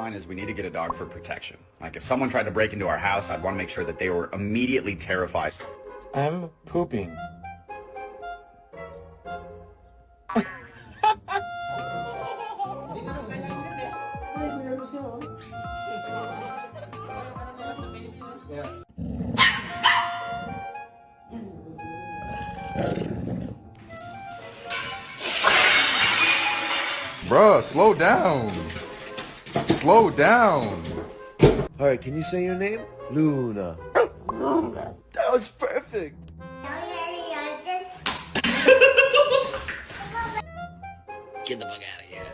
line is we need to get a dog for protection. Like if someone tried to break into our house, I'd want to make sure that they were immediately terrified. I'm pooping. Bruh, slow down. Slow down. Alright, can you say your name? Luna. That was perfect. Get the fuck out of here.